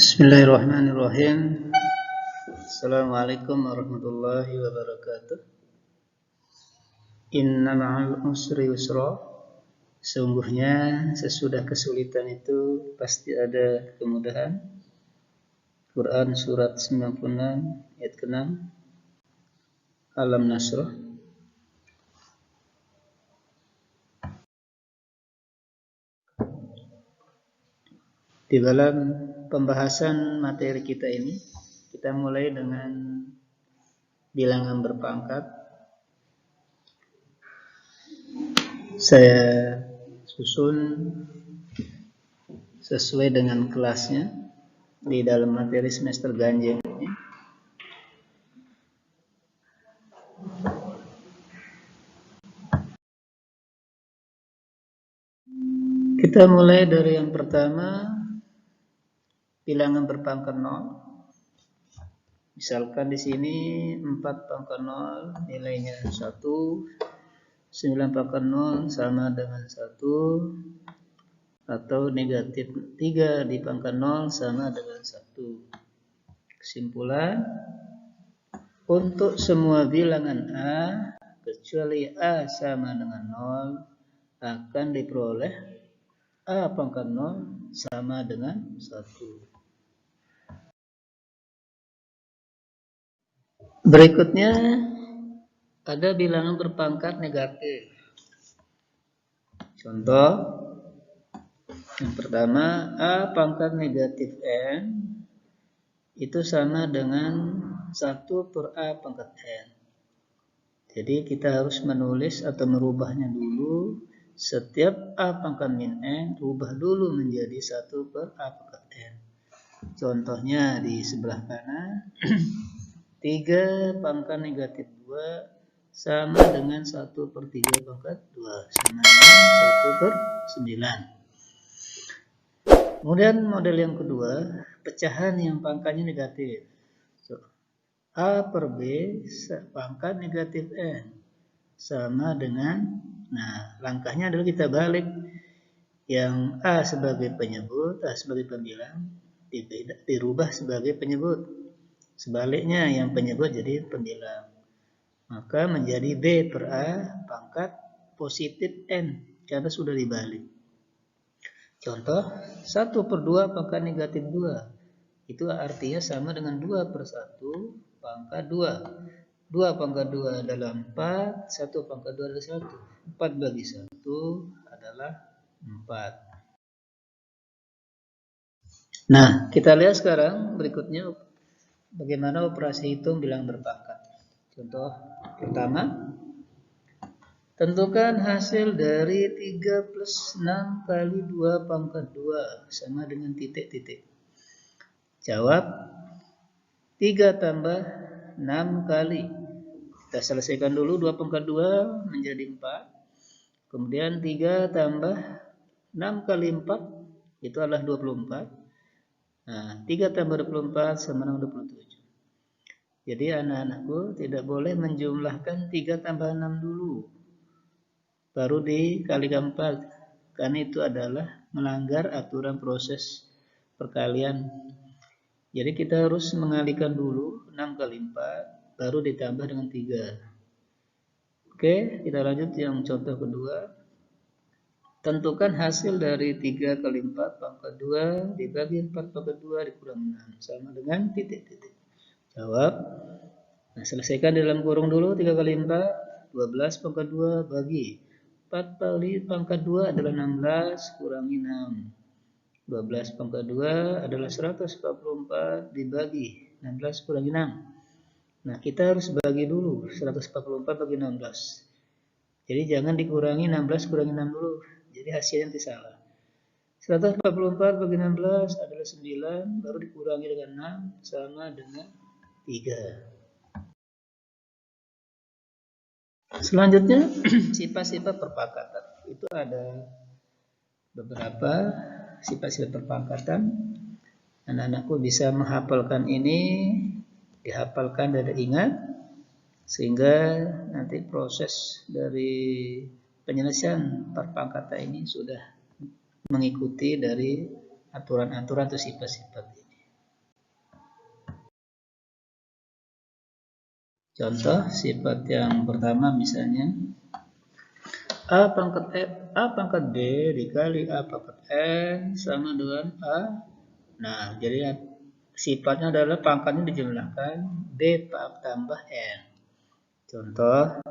Bismillahirrahmanirrahim. Assalamualaikum warahmatullahi wabarakatuh. Inna ma'al usri yusra. Sungguhnya sesudah kesulitan itu pasti ada kemudahan. Quran surat 96 ayat ke-6. Alam Nasrah. Di dalam pembahasan materi kita ini, kita mulai dengan bilangan berpangkat. Saya susun sesuai dengan kelasnya di dalam materi semester ganjil ini. Kita mulai dari yang pertama, bilangan berpangkat 0. Misalkan di sini 4 pangkat 0 nilainya 1, 9 pangkat 0 sama dengan 1, atau negatif 3 di pangkat 0 sama dengan 1. Kesimpulan, untuk semua bilangan A kecuali A sama dengan 0 akan diperoleh A pangkat 0 sama dengan 1. Berikutnya ada bilangan berpangkat negatif. Contoh yang pertama, A pangkat negatif N itu sama dengan 1 per A pangkat N. Jadi kita harus menulis atau merubahnya dulu. Setiap A pangkat min N, rubah dulu menjadi 1 per A pangkat N. Contohnya di sebelah kanan, 3 pangkat negatif 2 sama dengan 1 per 3 pangkat 2 sama dengan 1 per 9. Kemudian model yang kedua, pecahan yang pangkatnya negatif. A per B pangkat negatif N sama dengan, langkahnya adalah kita balik. Yang A sebagai penyebut, A sebagai pembilang, dirubah sebagai penyebut. Sebaliknya yang penyebut jadi pembilang. Maka menjadi B per A pangkat positif N karena sudah dibalik. Contoh 1 per 2 pangkat negatif 2. Itu artinya sama dengan 2 per 1 pangkat 2. 2 pangkat 2 adalah 4, 1 pangkat 2 adalah 1. 4 bagi 1 adalah 4. Nah, kita lihat sekarang berikutnya bagaimana operasi hitung bilangan berpangkat. Contoh pertama, tentukan hasil dari 3 plus 6 kali 2 pangkat 2 sama dengan titik-titik. Jawab 3 tambah 6 kali. Kita selesaikan dulu 2 pangkat 2 menjadi 4. Kemudian 3 tambah 6 kali 4 itu adalah 24. 3 tambah 24 sama dengan 27. Jadi anak-anakku tidak boleh menjumlahkan 3 tambah 6 dulu, baru dikalikan 4, karena itu adalah melanggar aturan proses perkalian. Jadi kita harus mengalikan dulu 6 kali 4, baru ditambah dengan 3. Oke, kita lanjut yang contoh kedua. Tentukan hasil dari 3 kali 4 pangkat 2 dibagi 4 pangkat 2 dikurang 6 sama dengan titik-titik. Jawab. Selesaikan di dalam kurung dulu. 3 kali 4 12 pangkat 2 bagi 4 kali pangkat 2 adalah 16 kurangi 6. 12 pangkat 2 adalah 144 dibagi 16 kurangi 6. Kita harus bagi dulu 144 bagi 16. Jadi jangan dikurangi 16 kurangi 6 dulu. Jadi hasilnya nanti salah. 144 bagi 16 adalah 9, baru dikurangi dengan 6 sama dengan 3. Selanjutnya sifat-sifat perpangkatan. Itu ada beberapa sifat-sifat perpangkatan. Anak-anakku bisa menghafalkan ini, dihafalkan dan diingat, sehingga nanti proses dari penyelesaian perpangkatan ini sudah mengikuti dari aturan-aturan atau sifat-sifat ini. Contoh sifat yang pertama misalnya A pangkat B dikali A pangkat N sama dengan A. Nah, jadi sifatnya adalah pangkatnya dijumlahkan B tambah N. Contoh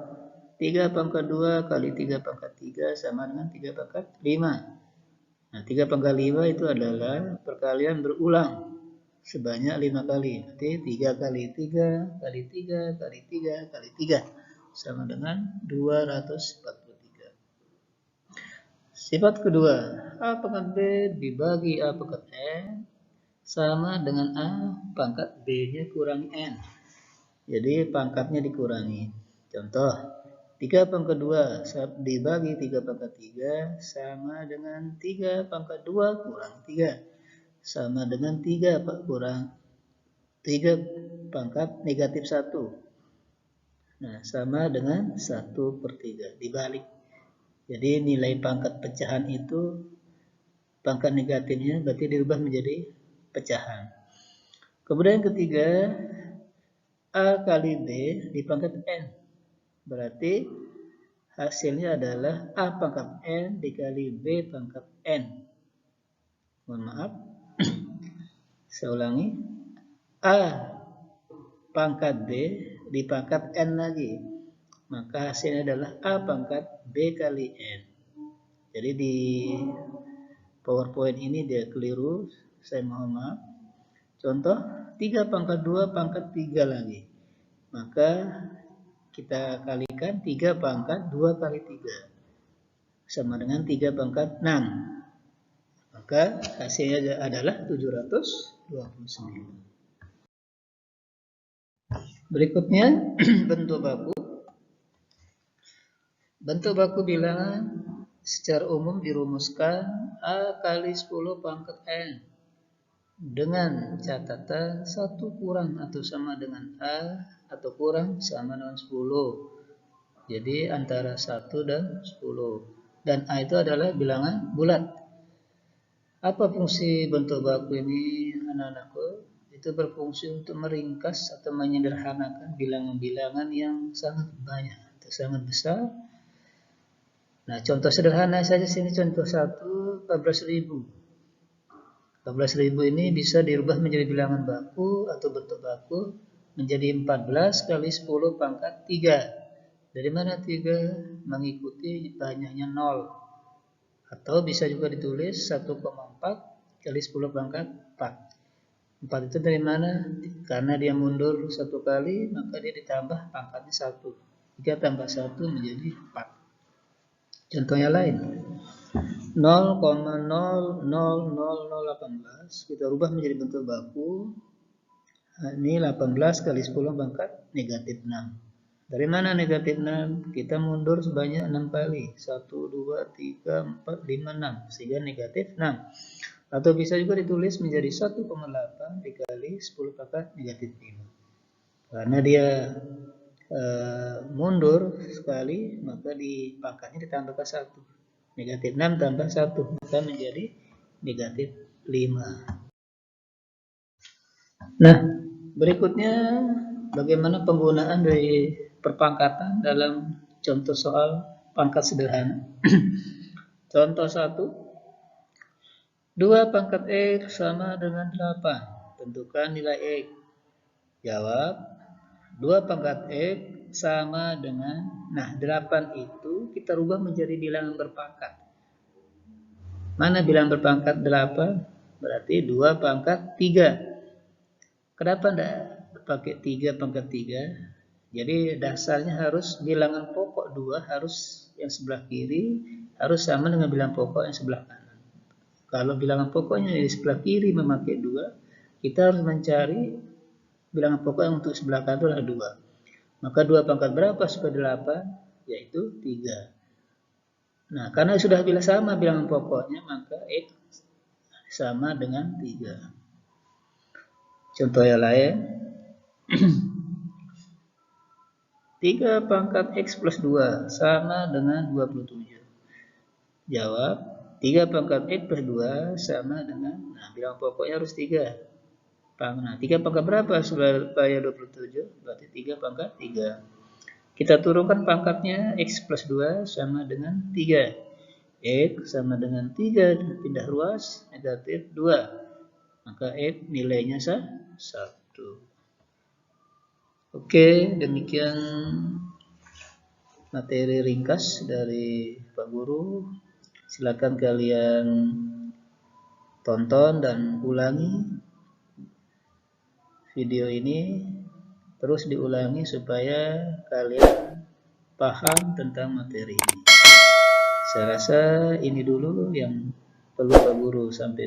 3 pangkat 2 kali 3 pangkat 3 sama dengan 3 pangkat 5. Nah, 3 pangkat 5 itu adalah perkalian berulang sebanyak 5 kali. Berarti 3 kali 3 kali 3 kali 3 kali 3 sama dengan 243. Sifat kedua, A pangkat B dibagi A pangkat N sama dengan A pangkat B-nya kurangi N. Jadi pangkatnya dikurangi. Contoh, 3 pangkat 2 dibagi 3 pangkat 3 sama dengan 3 pangkat 2 kurang 3. Sama dengan 3 kurang 3 pangkat negatif 1. Nah, sama dengan 1/3. Dibalik. Jadi nilai pangkat pecahan itu, pangkat negatifnya berarti dirubah menjadi pecahan. Kemudian ketiga, A kali B di pangkat N. Berarti hasilnya adalah A pangkat N dikali B pangkat N. Mohon maaf. Saya ulangi. A pangkat B di pangkat N lagi. Maka hasilnya adalah A pangkat B kali N. Jadi di PowerPoint ini dia keliru. Saya mohon maaf. Contoh 3 pangkat 2 pangkat 3 lagi. Maka kita kalikan 3 pangkat 2 kali 3. Sama dengan 3 pangkat 6. Maka hasilnya adalah 729. Berikutnya bentuk baku. Bentuk baku bilangan secara umum dirumuskan A kali 10 pangkat N. Dengan catatan 1 kurang atau sama dengan A atau kurang sama dengan 10. Jadi antara 1 dan 10. Dan A itu adalah bilangan bulat. Apa fungsi bentuk baku ini anak-anakku? Itu berfungsi untuk meringkas atau menyederhanakan bilangan-bilangan yang sangat banyak atau sangat besar. Nah, contoh sederhana saja sini contoh 1, 14.000. 14.000 ini bisa dirubah menjadi bilangan baku atau bentuk baku menjadi 14 kali 10 pangkat 3. Dari mana 3? Mengikuti banyaknya 0. Atau bisa juga ditulis 1,4 kali 10 pangkat 4. 4 itu dari mana? Karena dia mundur 1 kali, maka dia ditambah pangkatnya 1. 3 tambah 1 menjadi 4. Contohnya lain. 0,00018 kita rubah menjadi bentuk baku. Ini 18 kali 10 pangkat negatif 6. Dari mana negatif 6? Kita mundur sebanyak 6 kali. 1, 2, 3, 4, 5, 6. Sehingga negatif 6. Atau bisa juga ditulis menjadi 1,8 dikali 10 pangkat negatif 5. Karena dia mundur sekali, maka di pangkatnya ditambahkan 1. Negatif 6 tambah 1, maka menjadi negatif 5. Nah, berikutnya bagaimana penggunaan dari perpangkatan dalam contoh soal pangkat sederhana. Contoh 1. 2 pangkat X sama dengan 8. Tentukan nilai X. Jawab. 2 pangkat X sama dengan, nah 8 itu kita rubah menjadi bilangan berpangkat. Mana bilangan berpangkat 8? Berarti 2 pangkat 3. Kenapa tidak pakai 3 pangkat 3? Jadi dasarnya harus bilangan pokok 2 harus yang sebelah kiri harus sama dengan bilangan pokok yang sebelah kanan. Kalau bilangan pokoknya di sebelah kiri memakai 2, kita harus mencari bilangan pokok yang untuk sebelah kanan adalah 2. Maka 2 pangkat berapa supaya 8? Yaitu 3. Nah, karena sudah bila sama bilangan pokoknya, maka X sama dengan 3. Contoh yang lain. 3 pangkat X plus 2 sama dengan 27. Jawab. 3 pangkat X plus 2 sama dengan, nah bilangan pokoknya harus 3. Nah, 3 pangkat berapa supaya 27? Berarti 3 pangkat 3. Kita turunkan pangkatnya, X plus 2 sama dengan 3. X sama dengan 3, pindah ruas, negatif 2. Maka X nilainya 1. Oke, demikian materi ringkas dari Pak Guru. Silakan kalian tonton dan ulangi video ini, terus diulangi supaya kalian paham tentang materi ini. Saya rasa ini dulu yang perlu Pak Guru sampaikan.